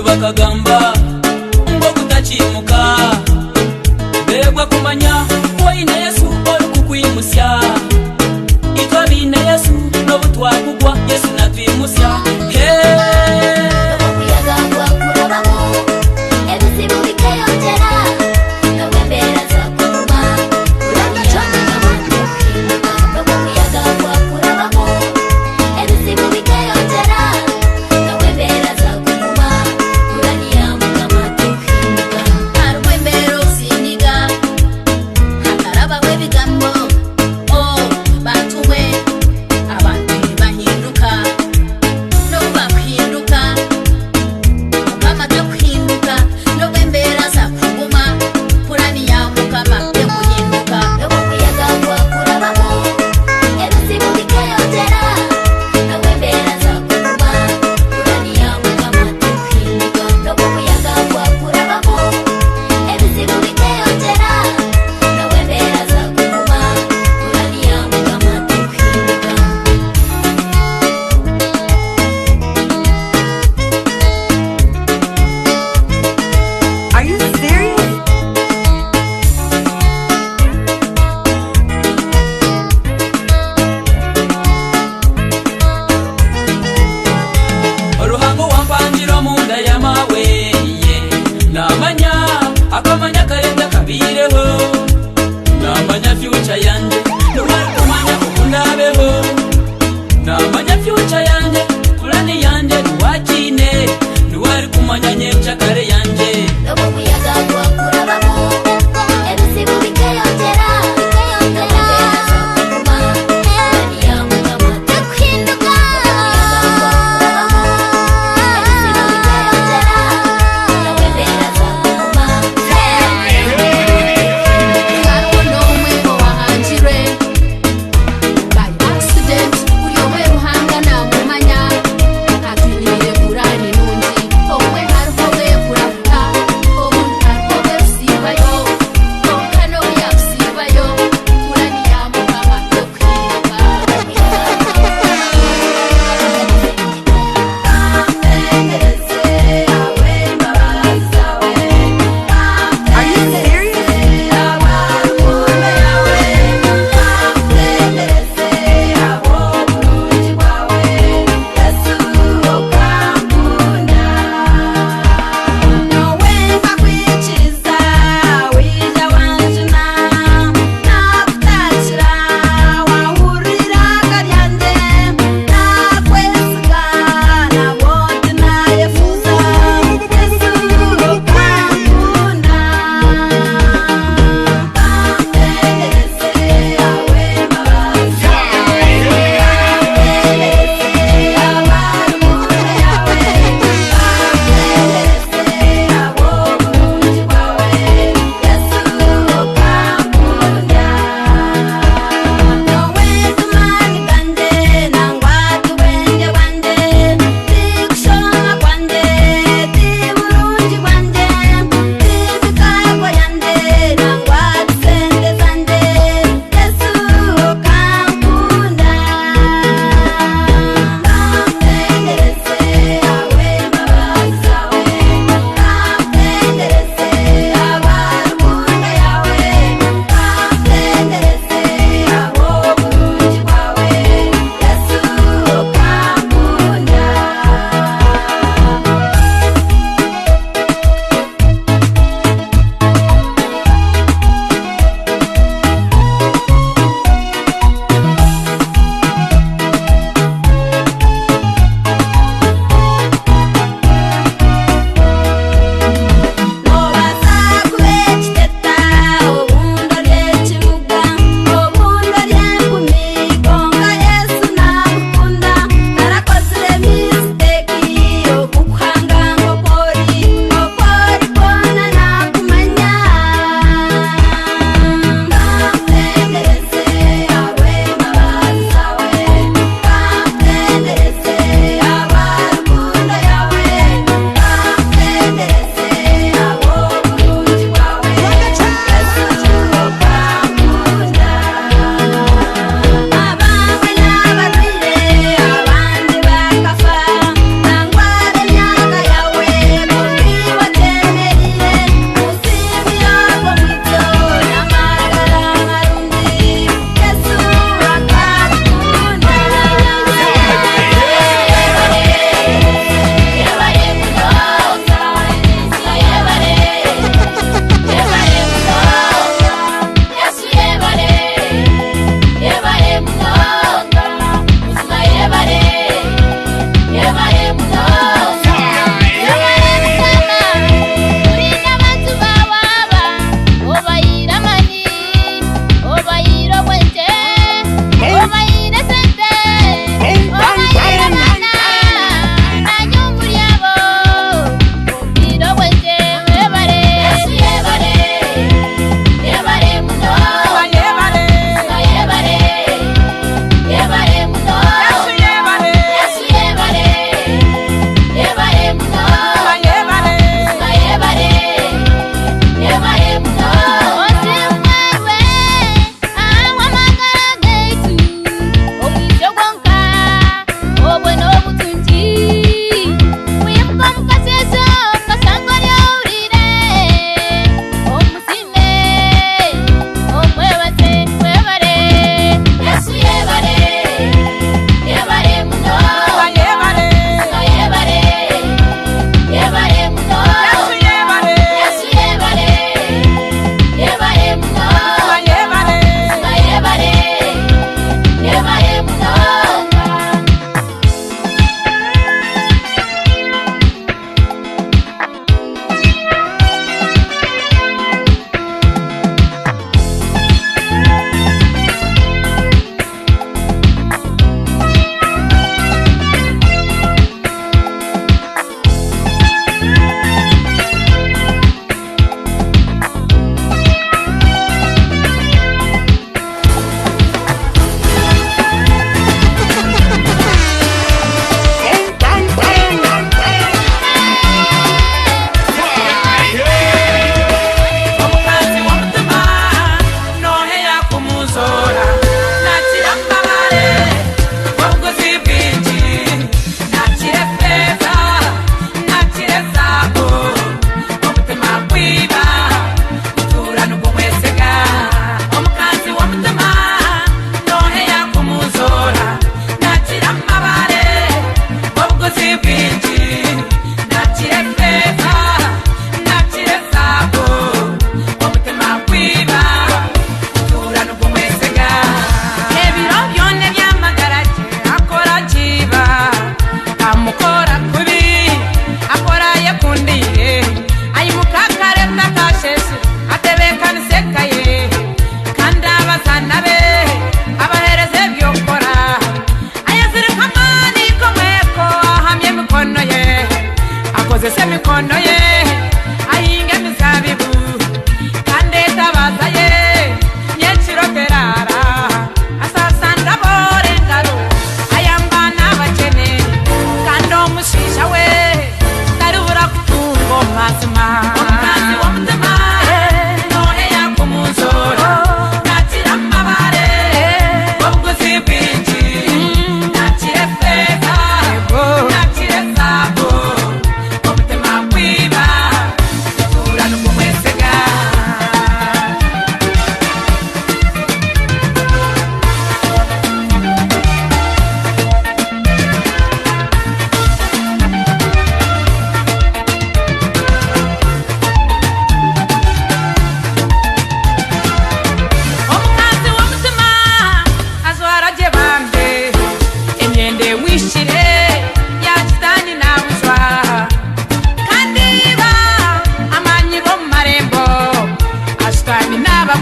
bakagamba ngo kutakimuka begwa kumanya woine Yesu ori kukwimusya itwa bine Yesu no butwagugwa Yesu natwimusya Ebizibu bikeyongera no bembera zo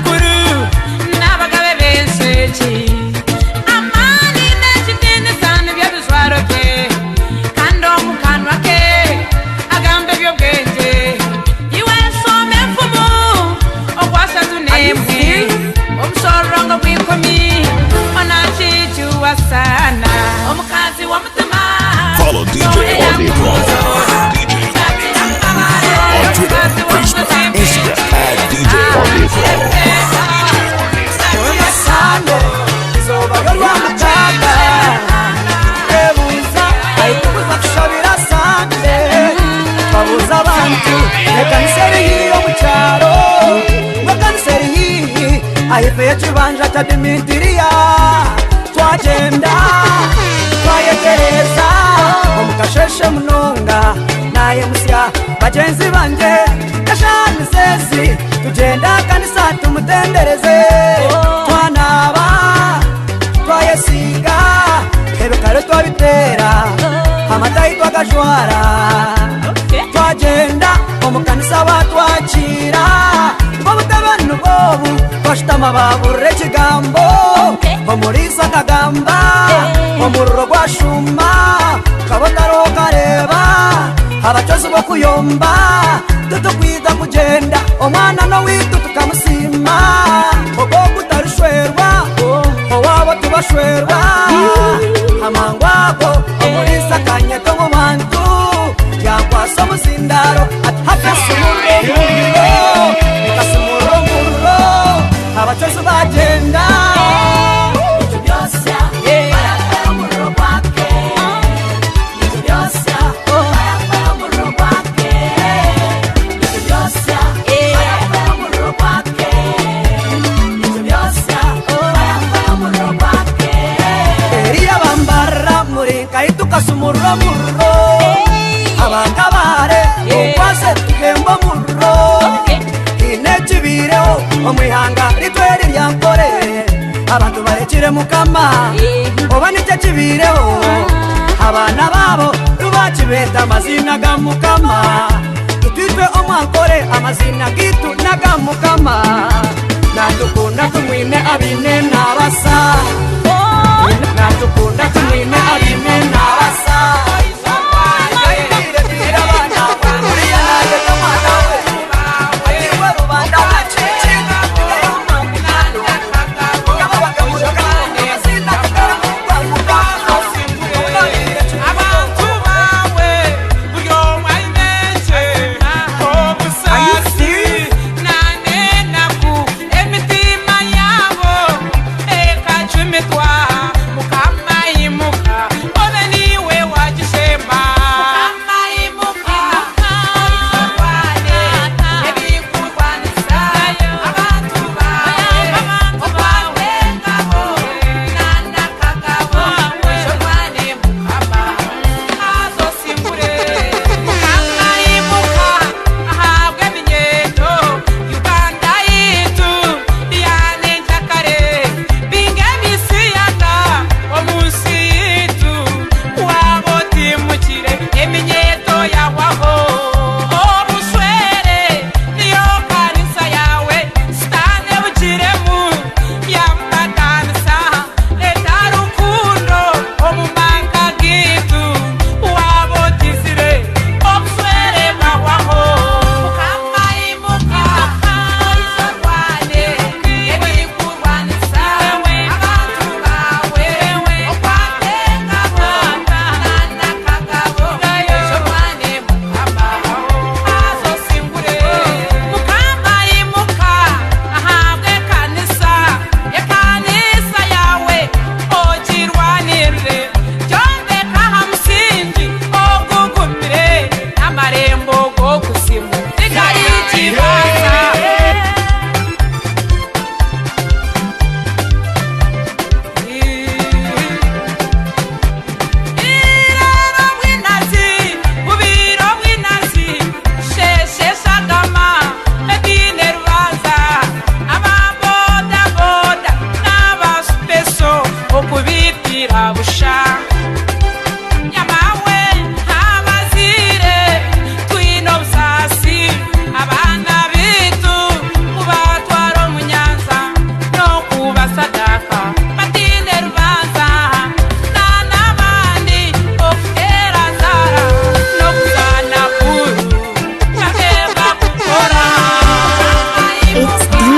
nyamukuru n'abagabe benshi amani n'ekitini sanu by'ebijwaro bye kandi omu kanwa ke agambe by'obwenge iwe nsoma enfumu ogwasatu n'emwe omusorrongo gw'ikumi onakijuwa sana omukazi w'omutima. Follow DJ Audiopro. On Twitter, Facebook, Instagram at DJ Audiopro. Ekibanja kya Dimitiriya twagenda twayegereza omukasheshe munonga naye musya bagenzi banje kashanisesi tugenda kanisa tumutendereze twanaba twayesiga ebikare twabitera amatayi twagajwara twagenda omukanisa batwakira obutabanu bwobu twashitama babura ekigambo omulisa kagamba omuriro gwashuma kabotaro kareba abacozi bokuyomba tutukwita kugenda omwana nowitu tukamusima ogogutarushwerwa owabo tubashwerwa amangwago omulisa kanyeto mu bantu yakwasa omuzindaro ati hafesumuriro ikasumuromuriro abacozi bagenda kasumurro murro abakabare okwase tukembo murro inekibireo omwihanga litweri lyankore abantu barekire mukama oba nicyo kibireo abana babo tubakibeta amazina ga mukama itwitwe omwankore amazina gitu naga mukama natukunda tumwine abine nabasa natukunda tumwine abine nabasa emitima yabo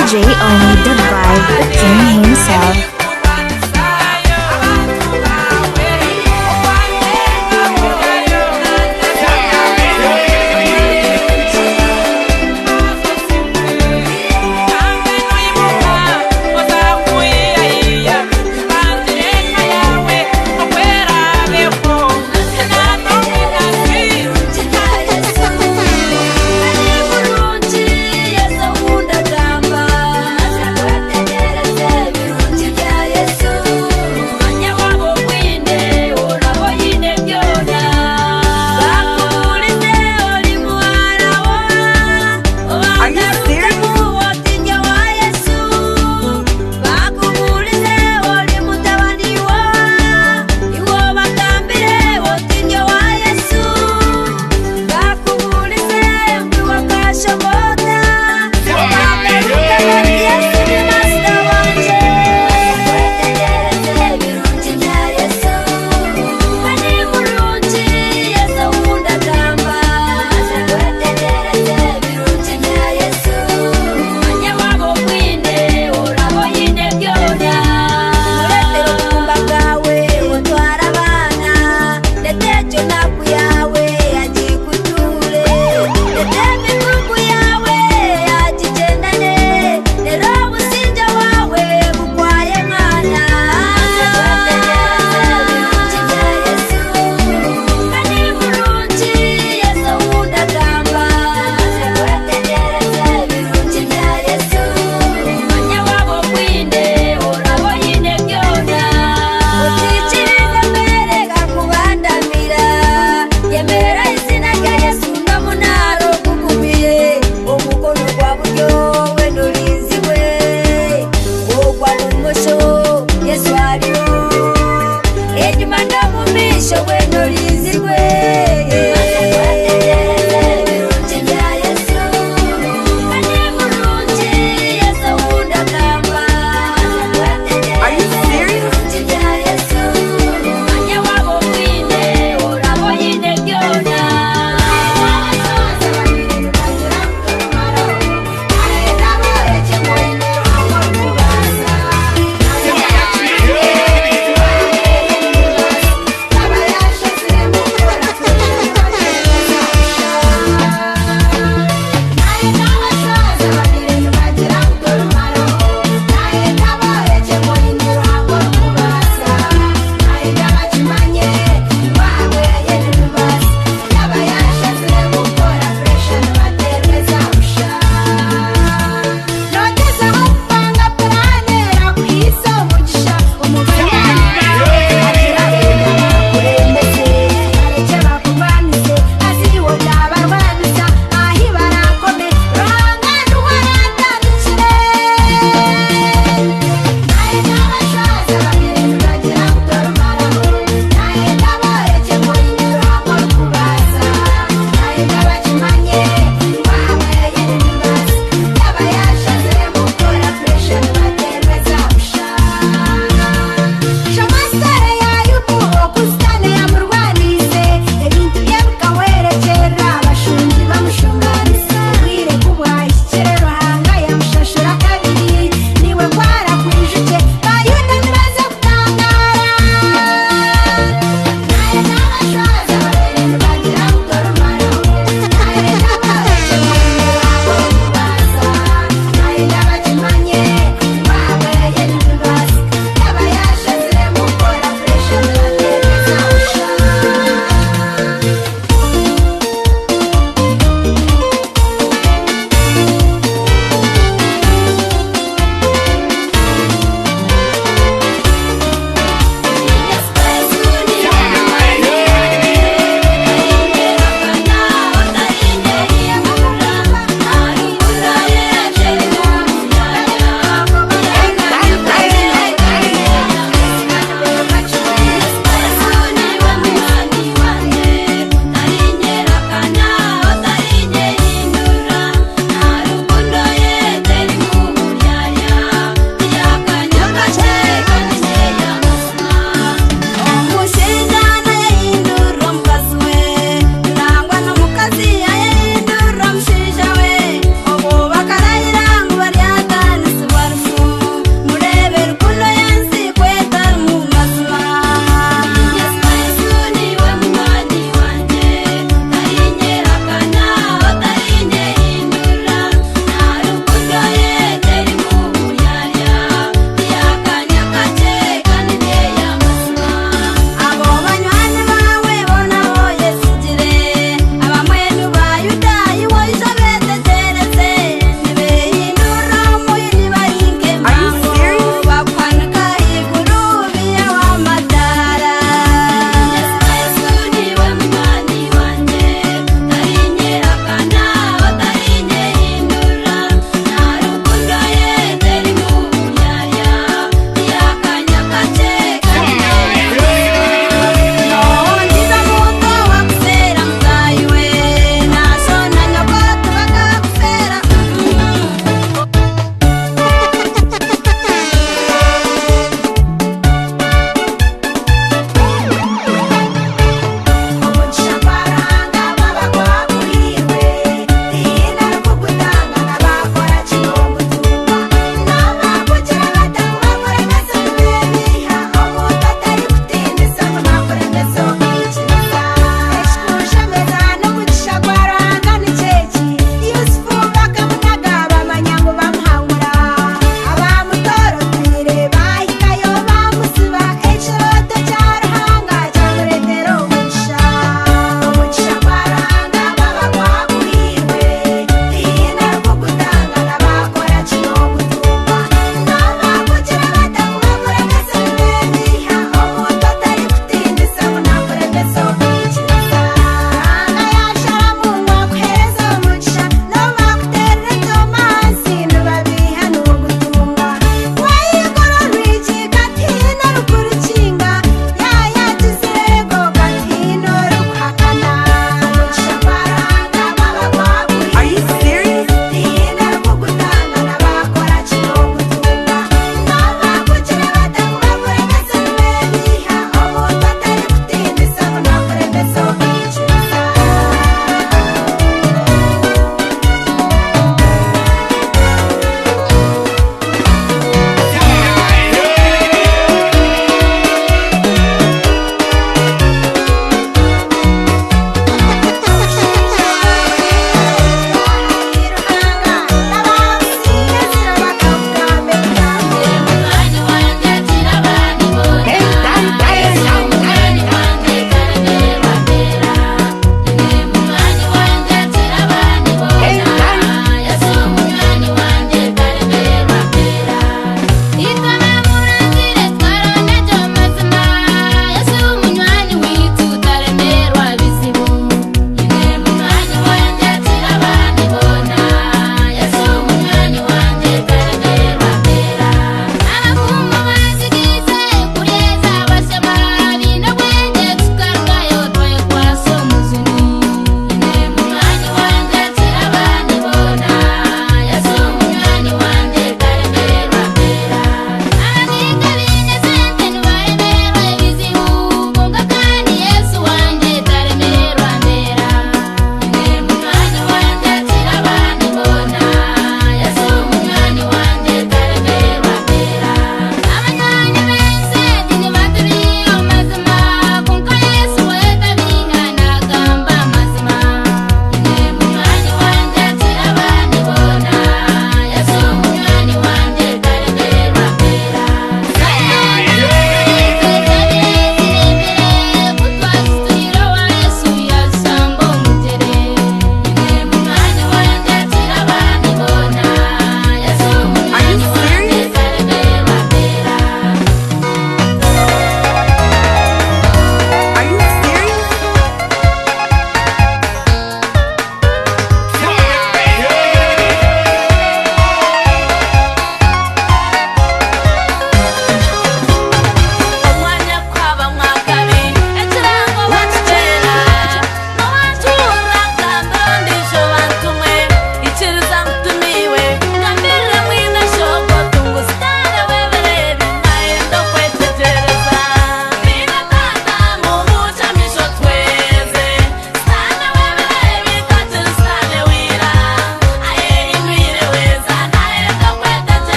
DJ Oni, the vibe, the king himself. Yeah.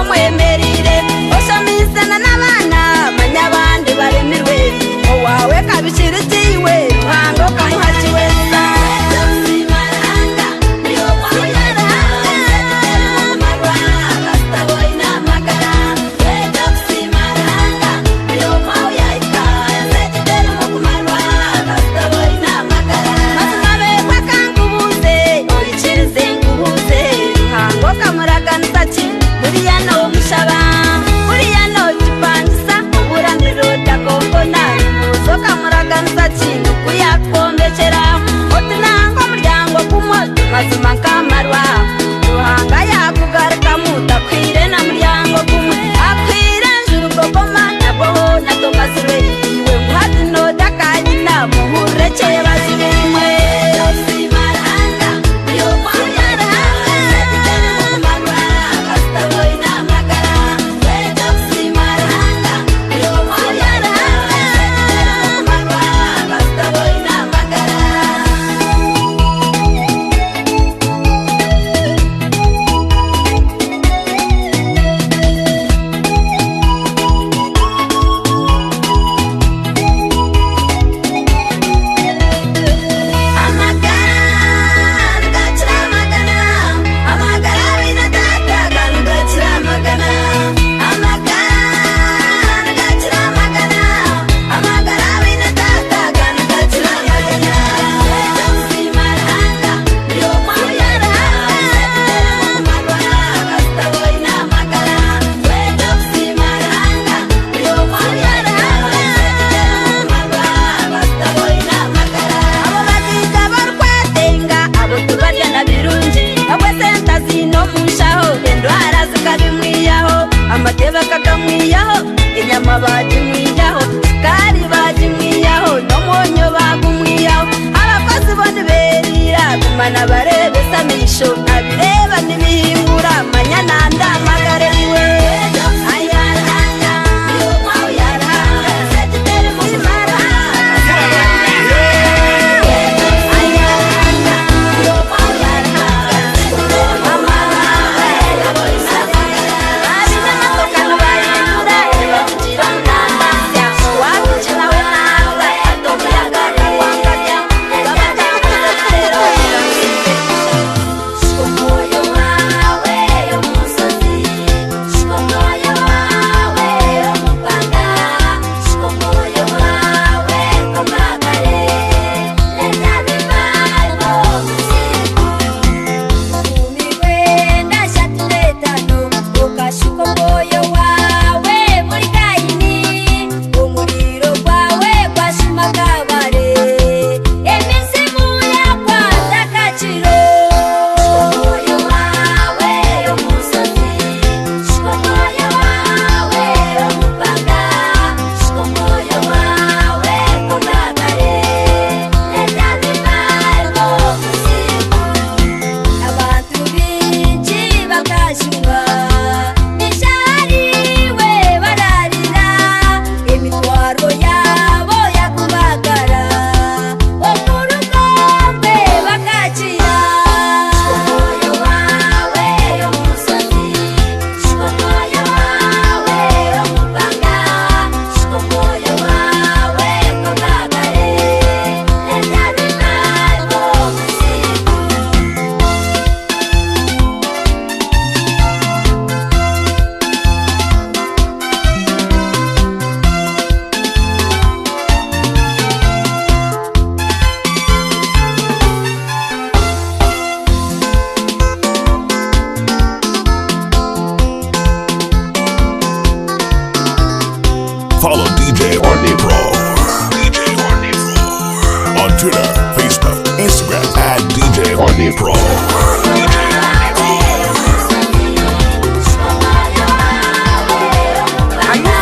mwemerire oshamizana n'abana manyabandi baremirwe owawe kabishirikiwe ruhango kamuhakiwe mazima kamarwa ruhanga yakugaruka mutakwire na muryango kumwe akwire njuru gogoma nabo natomazire iwe muhati no dakanyina muhureke bazibimwe amateba kakamwiyaho inyama bagimwiyaho kari bagimwiyaho n'umunyu bagumwiyaho abakozi bo ntiberira gumana barebesa misho nabireba n'ibihingura manyananda amagariwe Follow DJ Orny Pro. DJ Orny Pro. On Twitter, Facebook, Instagram at DJ Orny Pro. Abana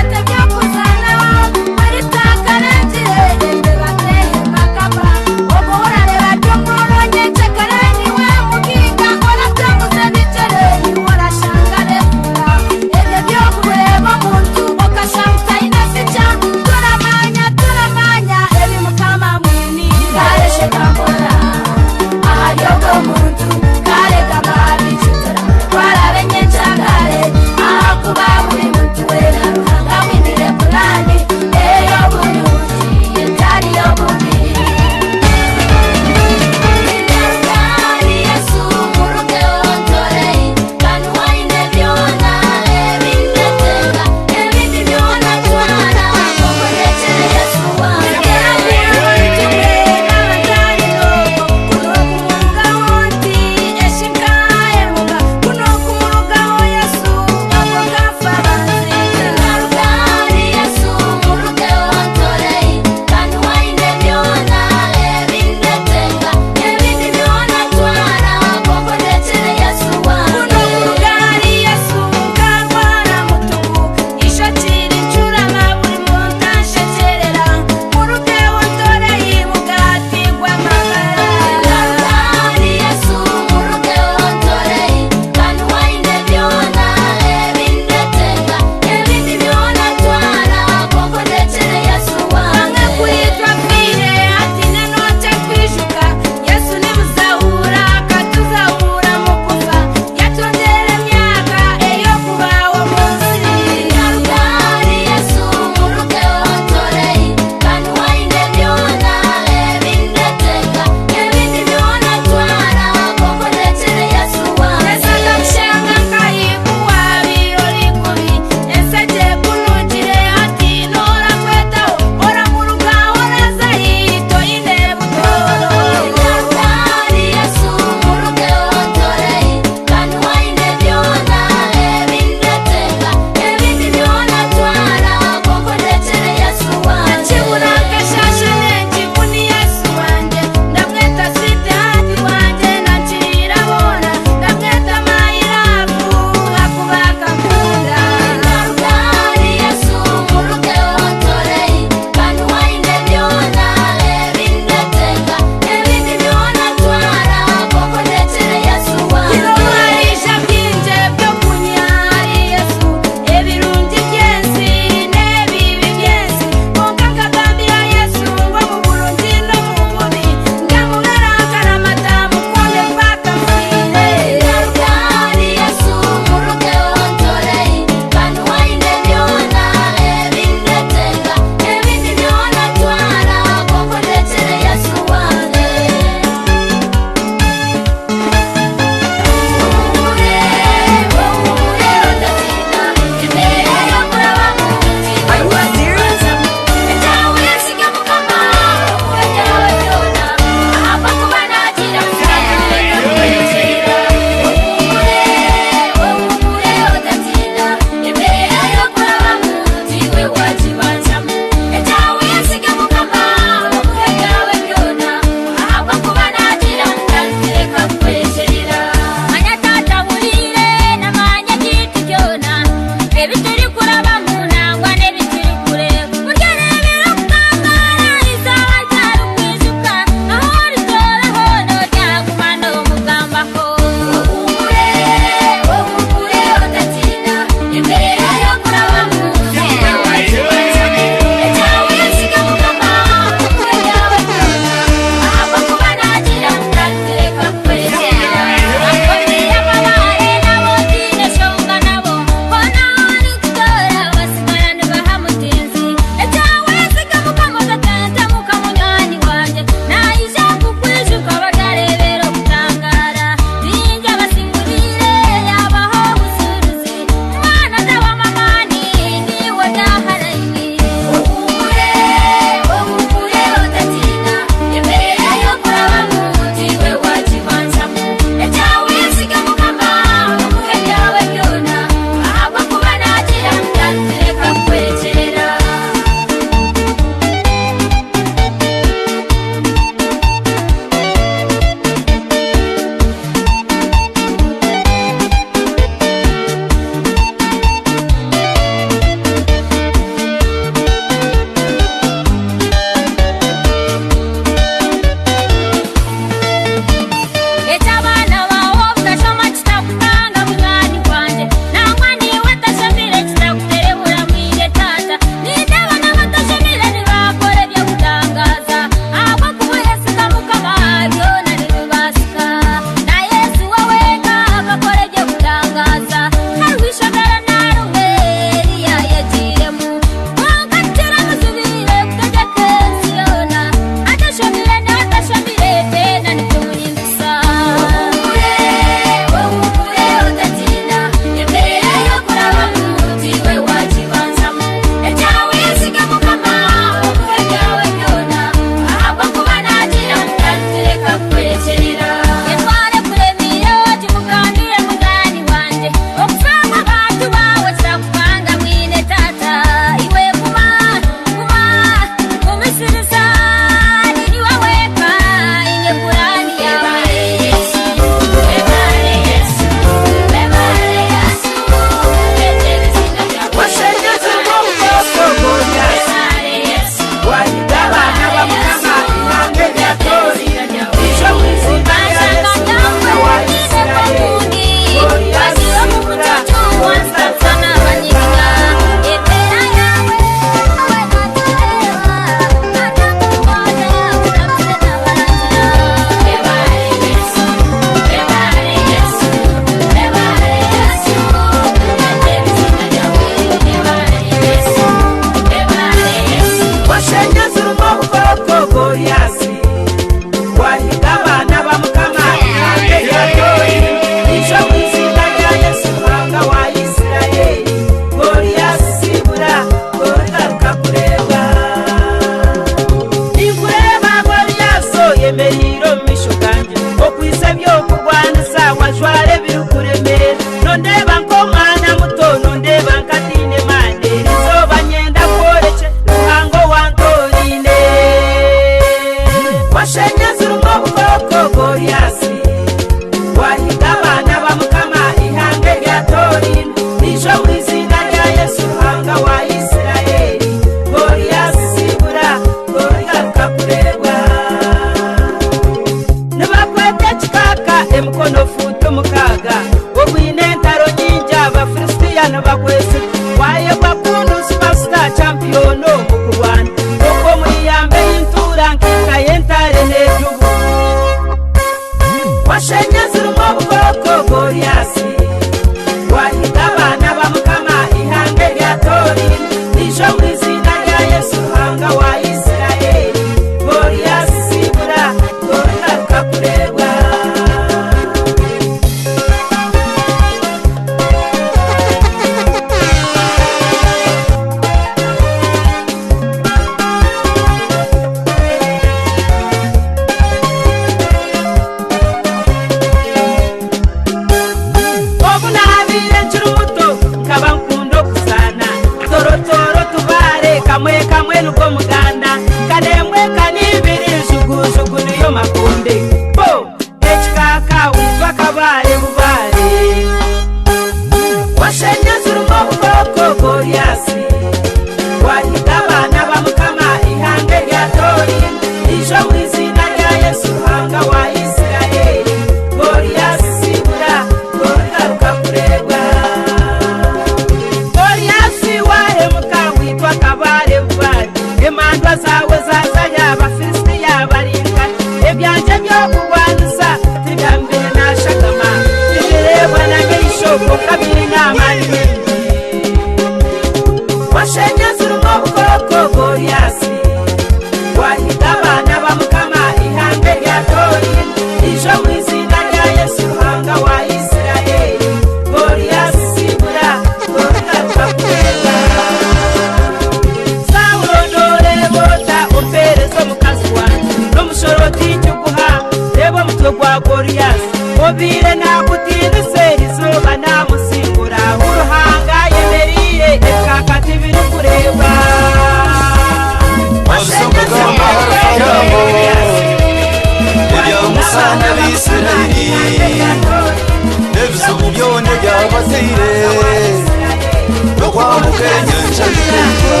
kenyanja birenga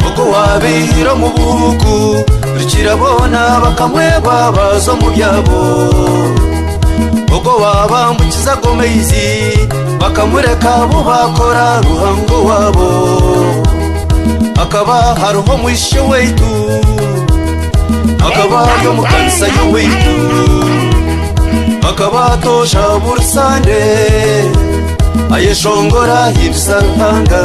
uko wabihira mu buhugu rukirabona bakamweba bazo mu byabo uko wabambukiza gomeizi bakamureka bo bakora ruhango wabo akaba haruho mwishe wetu akaba yo mukanisa yo wetu akaba tosha burusande ayeshongora hibisa ruhanga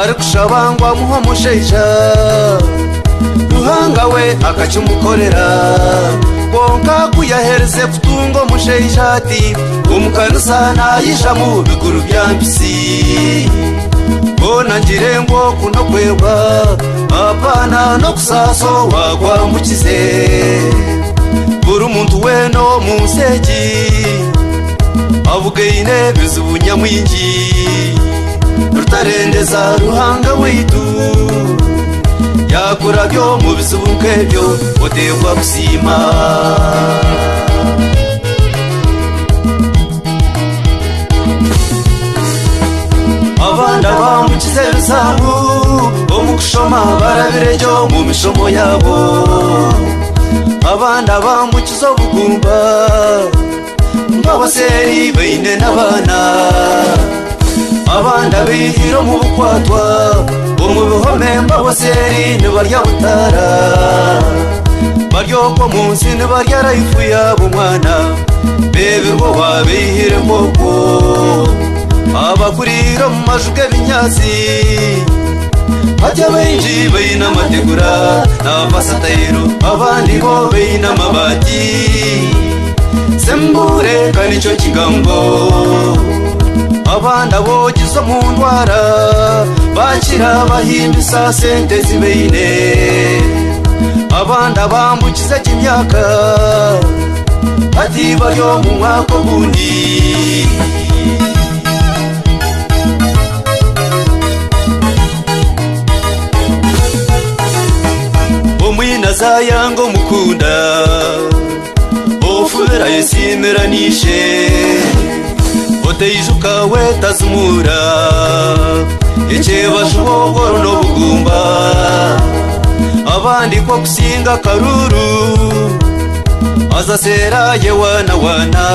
ari kushabangwa muho musheja ruhanga we akacumukorera bonka kuyahereze kutungo musheja ati umukanisa nayisha mu biguru byambisi bona ngirengo kuno kwebwa apana no kusaso wagwambukize buri umuntu weno museki avugeine bizubunyamwingi rutarendeza ruhanga witu yakura byo mu bizubunkebyo otegwa kusima abanda bamukize bizamu omukushoma barabirejo mu mishomo yabo abanda bamukiza obugumba mbabaseri beine n'abana abanda bihiro mu bukwatwa omu bihome mbabaseri nibarya butara baryoko munsi nibarya raifu yabo mwana bebirwo babihire mboko abakurira mu maju g'ebinyazi hajya benji beina amategura n'abasatayiro abandi bo beina amabati sembure kandi icyo kigambo abandi abogizo mu ndwara bakira bahimbisa sente zibeine abandi abambukiza cy'imyaka ati baryo mu mwaka gundi omwina zayango mukunda ofubera yesimeranishe oteijuka wetazumura echebashubogoro n'obugumba abandi kwa kusinga karuru azasera yewana wana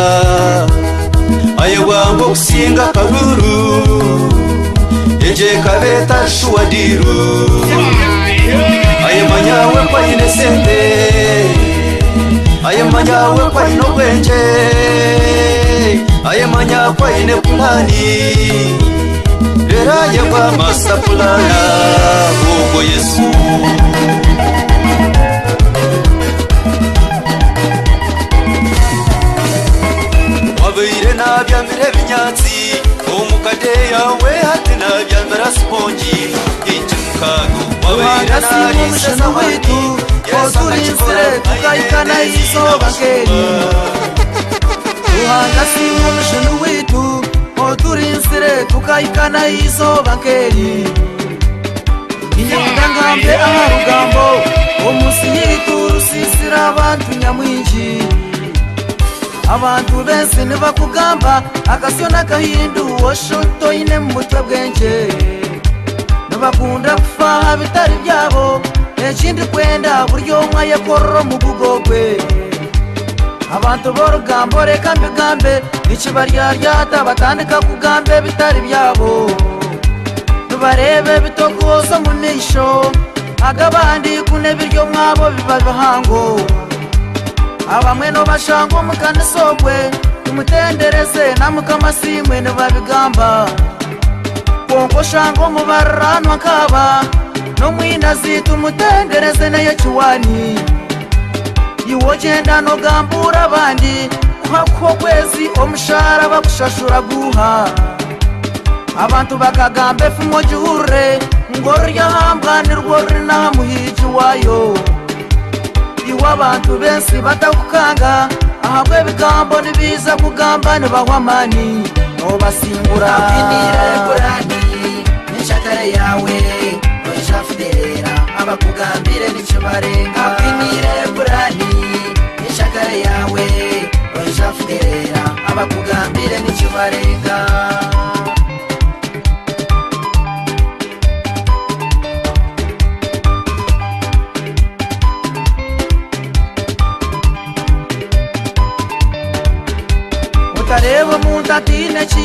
ayewambo kusinga karuru eje kabeta shuwadiru ayemanyawe kwa ine sente ayemanyawe kwa ino bwenje ayemanya kwa ine kulani rera yegwa masa kulana ugo Yesu wabeire nabyamire binyatsi omukade yawe hati nabyamira sponji ikimukago wabeire narisana wetu oturinzire tukayikana izuba keri ruhanga simu mishinu witu oturinzire tukayikana izuba keri inyandangambe aharugambo omusi yitu rusisira abantu nyamwinji abantu bensi nibakugamba akasyo n'akahindu woshotoine mu mutwe bwenje nibakunda kufaha bitari byabo ekindi kwenda buryo mwaye korro mu bugogwe abantu b'orugambo reka mbigambe nikibaryaryata batandika kugambe bitari byabo tubarebe bitokuza mu misho agabandi kune biryo mwabo biba bihango abamwe no bashango mukanisogwe tumutendereze namukamasimwe nibabigamba konko shango mubarranwa kaba no mwinazi tumutendereze nayo kiwani iwo genda no gambura abandi kuko kwezi omushara bakushashura guha abantu bakagambe fumo juhure ngorya hambwa nirwo rina muhiji wayo iwo abantu bensi batakukanga ahabwe bigambo nibiza kugamba nibahwamani no basimbura apinire kurani nishakare yawe nshafidera abakugambire nicyo barenga apinire kurani nishakare yawe nshafidera abakugambire nicyo barenga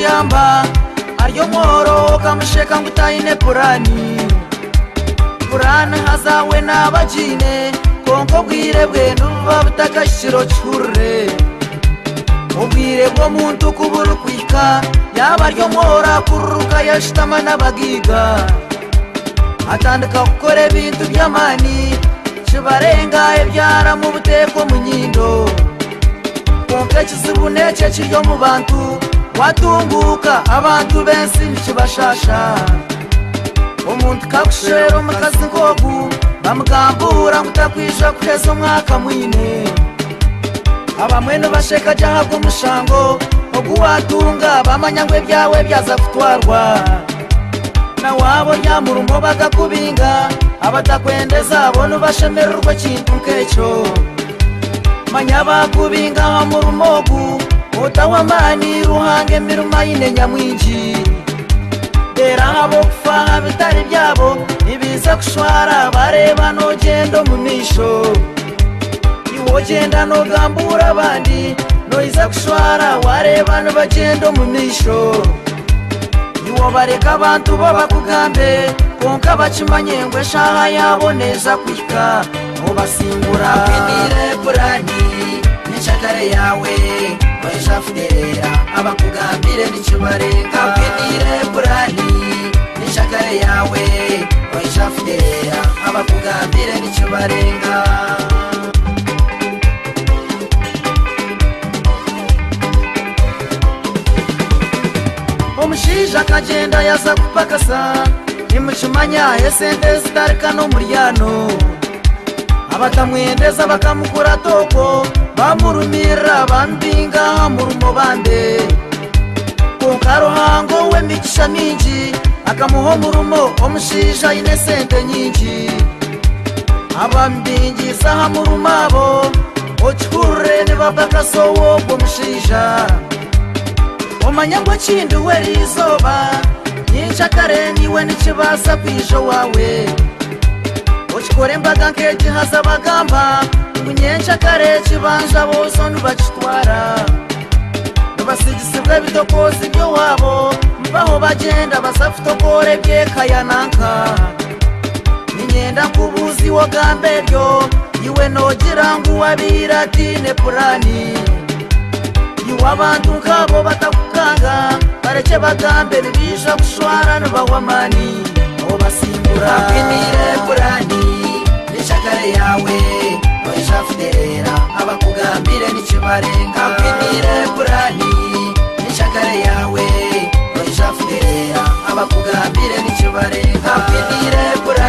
kuyamba aryo mworo kamusheka ngo utayine purani hazawe n'abajine konko bwire bwe nuba butakashiro cyure ubwire bwo muntu kubura kwika yaba aryo mwora kururuka yashitama n'abagiga atandika gukora ibintu by'amani kibarenga ebyara mu buteko mu nyindo konke kizibuneke kiryo mu bantu watunguka abantu bensi nikibashasha umuntu kakushera omukazi nkogu bamugambura ngo utakwisha kuheza umwaka mwine abamwe nibasheka jahabwa umushango oguwatunga bamanya ngo ebyawe byaza kutwarwa na wabo ryamurumo bagakubinga abatakwendeza bo nubashemererwa kintu nk'ekyo manya bakubinga hamurumogu utawamani ruhange miruma yine nyamwinji dera habo kufaha bitari byabo nibiza kushwara bareba nogendo mu misho iwogenda nogambura abandi noiza kushwara wareba nobagendo mu misho iwo bareka abantu bo bakugambe konka bakimanye ngo eshaha yaboneza kwika mubasimbura akwinire purani n'ishakare yawe wayishafudera abakugambire n'ikibarenga akwinire purani n'ishakare yawe wayishafudera abakugambire n'ikibarenga omushija akagenda yaza kupakasa nimukimanya esente zitarika n'umuryano abatamwendeza bakamukura toko bamurumira bambinga murumo bande konka ruhango w'emigisha mingi akamuha murumo omushija ine sente nyingi abambingiza hamurumabo okihurire nibapakaso wogwo mushija omanya ngo kindi werizoba nyinshakare niwe nikibasa kwijo wawe okikore embaga nk'egihaza bagamba ngo nyenshakare kibanja bose nibakitwara nibasigisibwa ebitokozi by'owabo mbaho bagenda basafutokore byekayananka ninyenda nkubuzi wogamba eryo iwe nogira ngu wabira dine purani iwe abantu nkabo batakukanga bareke bagambe nibija kushwara nibawamani aho basimbura akwinire purani n'ishakare yawe wayishafudera abakugambire n'ikibarenga akwinire purani n'ishakare yawe wayishafudera abakugambire n'ikibarenga akwinire purani